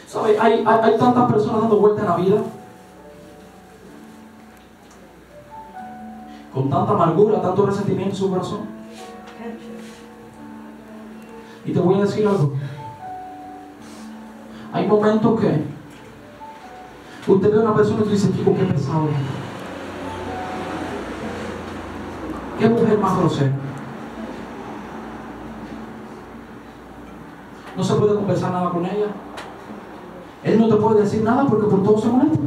¿Sabe? Hay tantas personas dando vueltas en la vida con tanta amargura, tanto resentimiento en su corazón. Y te voy a decir algo. Hay momentos que usted ve a una persona y tú dices, chico, qué pesado es. Qué mujer más grosera. No se puede conversar nada con ella. Él no te puede decir nada porque por todo se molesta.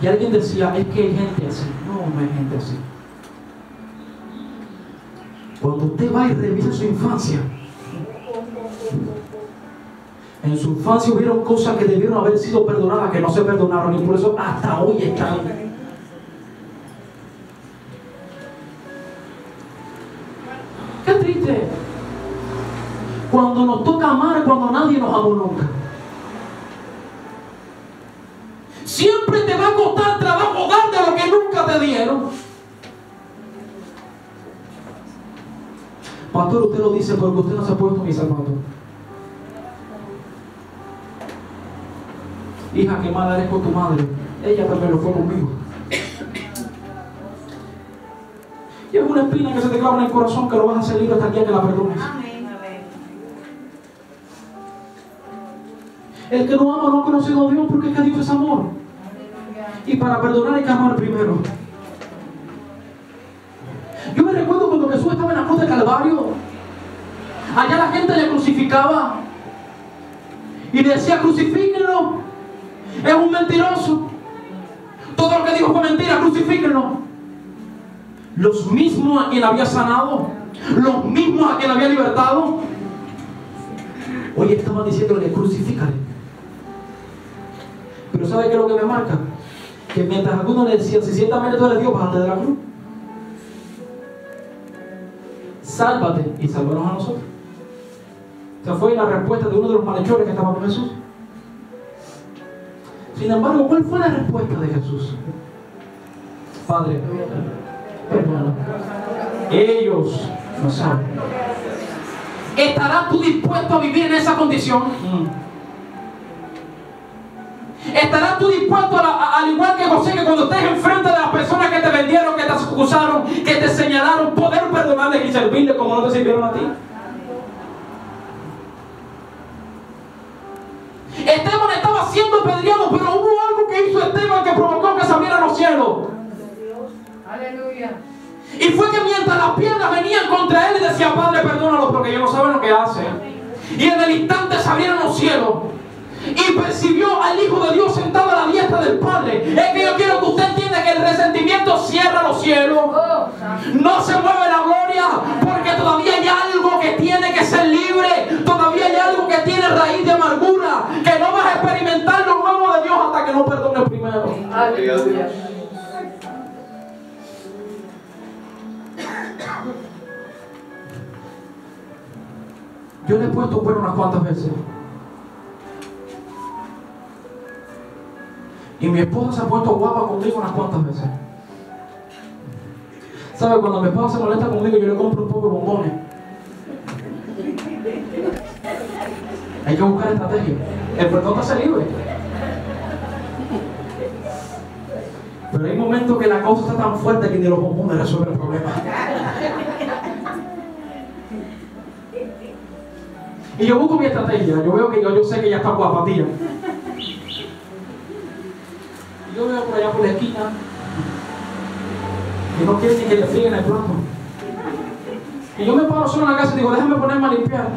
Y alguien decía, es que hay gente así. No hay gente así. Cuando usted va y revisa su infancia, en su infancia hubieron cosas que debieron haber sido perdonadas que no se perdonaron y por eso hasta hoy están. Qué triste. Cuando nos toca amar, cuando nadie nos amó nunca. Siempre te va a costar trabajo darte lo que nunca te dieron. Pastor, usted lo dice porque usted no se ha puesto mis zapatos. Hija, qué mala eres con tu madre. Ella también lo fue conmigo. Y es una espina que se te clava en el corazón que lo vas a hacer libre hasta el día que la perdones. El que no ama no ha conocido a Dios porque es que Dios es amor. Y para perdonar hay que amar primero. Yo me recuerdo cuando Jesús estaba en la cruz de Calvario. Allá la gente le crucificaba y le decía, crucifíquenlo. Es un mentiroso. Todo lo que dijo fue mentira, crucifíquenlo. Los mismos a quien había sanado, los mismos a quien había libertado, hoy estaban diciéndole, crucifícale. Pero ¿sabe qué es lo que me marca? Que mientras algunos le decían, si ciertamente tú eres Dios, bájate de la cruz. Sálvate y sálvanos a nosotros. Esa fue la respuesta de uno de los malhechores que estaba con Jesús. Sin embargo, ¿cuál fue la respuesta de Jesús? Padre, perdona. Ellos no saben. ¿Estarás tú dispuesto a vivir en esa condición? ¿Estarás tú dispuesto al igual que José, que cuando estés enfrente de las personas que te vendieron, que te acusaron, que te señalaron, poder perdonarles y servirles como no te sirvieron a ti? Esteban estaba siendo apedreado, pero hubo algo que hizo Esteban que provocó que se abrieran los cielos. Aleluya. Y fue que mientras las piedras venían contra él, y decía: Padre, perdónalos porque ellos no saben lo que hacen. Y en el instante se abrieron los cielos y percibió al Hijo de Dios sentado a la diestra del Padre. Es que yo quiero que usted entienda que el resentimiento cierra los cielos. No se mueve la gloria, porque todavía hay algo que tiene que ser libre. Todavía hay algo que tiene raíz de amargura, que no vas a experimentar lo nuevo de Dios hasta que no perdones primero. Aleluya. Yo le he puesto bueno unas cuantas veces. Y mi esposa se ha puesto guapa conmigo unas cuantas veces. ¿Sabe? Cuando mi esposa se molesta conmigo, yo le compro un poco de bombones. Hay que buscar estrategia. El perdón te hace libre. Pero hay momentos que la cosa está tan fuerte que ni los bombones resuelven el problema. Y yo busco mi estrategia. Yo veo que yo sé que ella está guapa, tía. Y yo veo por allá por la esquina y no quiere ni que le frieguen el plato. Y yo me paro solo en la casa y digo: déjame ponerme a limpiar.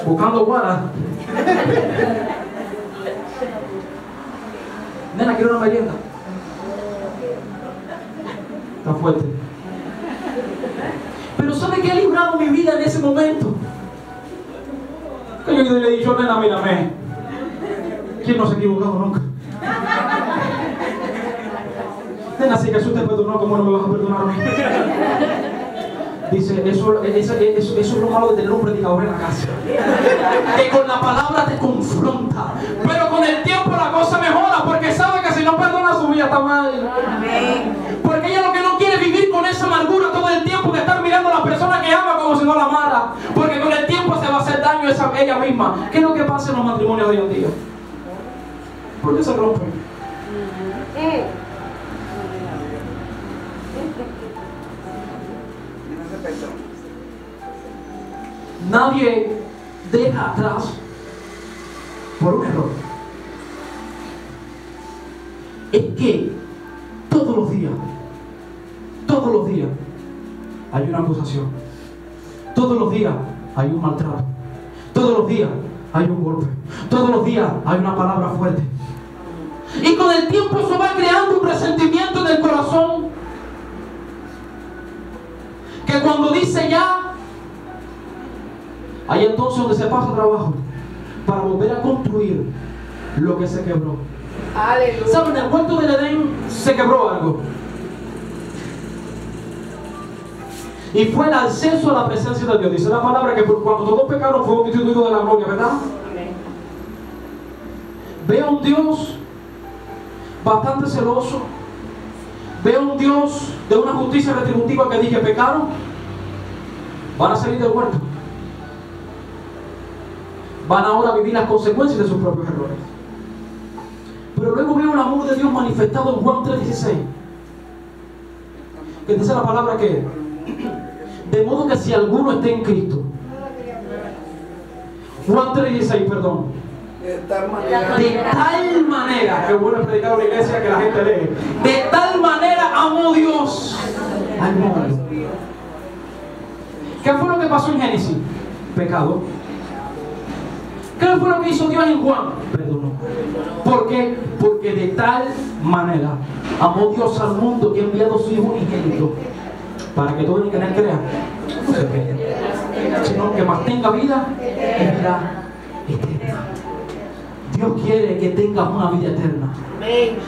Buscando guara. Nena, quiero una merienda. Está fuerte. Pero ¿sabe qué ha librado mi vida en ese momento? Que yo le he dicho: nena, mírame. ¿Quién no se ha equivocado nunca? Nena, si Jesús te perdonó, ¿cómo no me vas a perdonar a mí? Dice: eso es lo malo de tener un predicador en la casa, que con la palabra te confronta, pero con el tiempo la cosa mejora, porque sabe que si no perdona su vida está mal. Porque ella lo que no quiere es vivir con esa amargura todo el tiempo, de estar mirando a la persona que ama como si no la amara, porque con el tiempo se va a hacer daño a ella misma. ¿Qué es lo que pasa en los matrimonios de hoy en día? ¿Por qué se rompen? Nadie deja atrás por un error. Es que todos los días hay una acusación. Todos los días hay un maltrato. Todos los días hay un golpe. Todos los días hay una palabra fuerte. Y con el tiempo eso va creando un resentimiento en el corazón, que cuando dice ya, ahí entonces donde se pasa trabajo para volver a construir lo que se quebró. Aleluya. ¿Saben? En el huerto del Edén se quebró algo. Y fue el acceso a la presencia de Dios. Dice la palabra que cuando todos pecaron fue destituido de la gloria, ¿verdad? Amén. Veo un Dios bastante celoso. Veo un Dios de una justicia retributiva que dije: pecaron, van a salir del huerto, van ahora a vivir las consecuencias de sus propios errores. Pero luego veo el amor de Dios manifestado en Juan 3:16, que dice la palabra que de modo que si alguno está en Cristo, Juan 3:16, perdón, de tal manera, que bueno predicar en la iglesia que la gente lee, de tal manera amó Dios al mundo. ¿Qué fue lo que pasó en Génesis? Pecado. ¿Qué fue lo que hizo Dios en Juan? Perdonó. ¿Por qué? Porque de tal manera amó Dios al mundo que ha enviado a su Hijo unigénito, para que todo el que en él crea no se pierda, sino que más tenga vida y vida eterna. Dios quiere que tengas una vida eterna.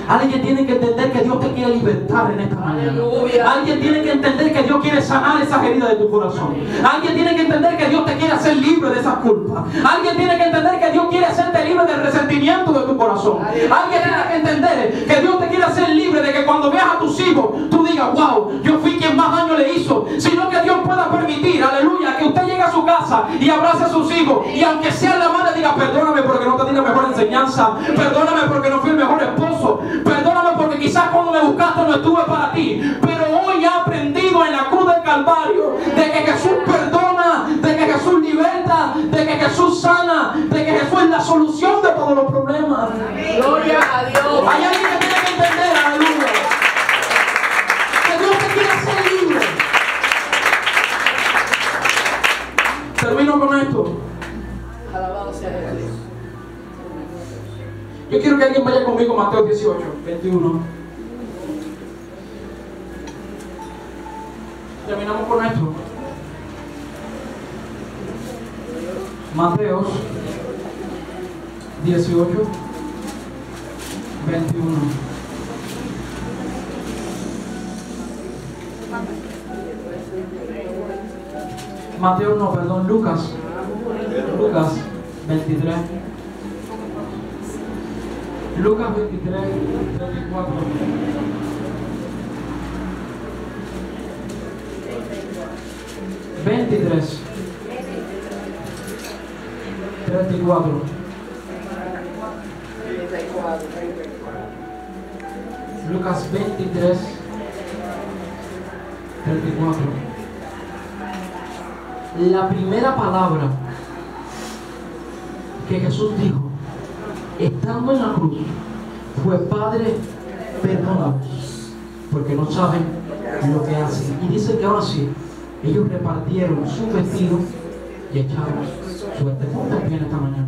Alguien tiene que entender que Dios te quiere libertar en esta mañana. Aleluya. Alguien tiene que entender que Dios quiere sanar esas heridas de tu corazón. Alguien tiene que entender que Dios te quiere hacer libre de esas culpas. Alguien tiene que entender que Dios quiere hacerte libre del resentimiento de tu corazón. Alguien tiene que entender que Dios te quiere hacer libre de que cuando veas a tus hijos, tú digas, wow, yo fui quien más daño le hizo. Sino que Dios pueda permitir, aleluya, que usted llegue a su casa y abrace a sus hijos. Y aunque sea la madre, diga, perdóname porque no te di la mejor enseñanza. Perdóname porque no fui el mejor esposo. Perdóname porque quizás cuando me buscaste no estuve para ti. Pero hoy he aprendido en la cruz del Calvario de que Jesús perdona, de que Jesús liberta, de que Jesús sana, de que Jesús es la solución de todos los problemas. Gloria a Dios. Hay alguien que tiene que entender, aleluya, que Dios te quiere hacer libre. Termino con esto. Alabado sea Dios. Yo quiero que alguien vaya conmigo a Mateo 18, 21. Terminamos con esto. Mateo 18, 21. Mateo no, perdón, Lucas 23. Lucas 23, 34. $23, 34. Lucas 23, 34. La primera palabra que Jesús dijo estando en la cruz fue: Padre, perdónalos, porque no saben lo que hacen. Y dice que ahora sí, ellos repartieron su vestido y echaron suerte. ¿Cuántos vienen esta mañana?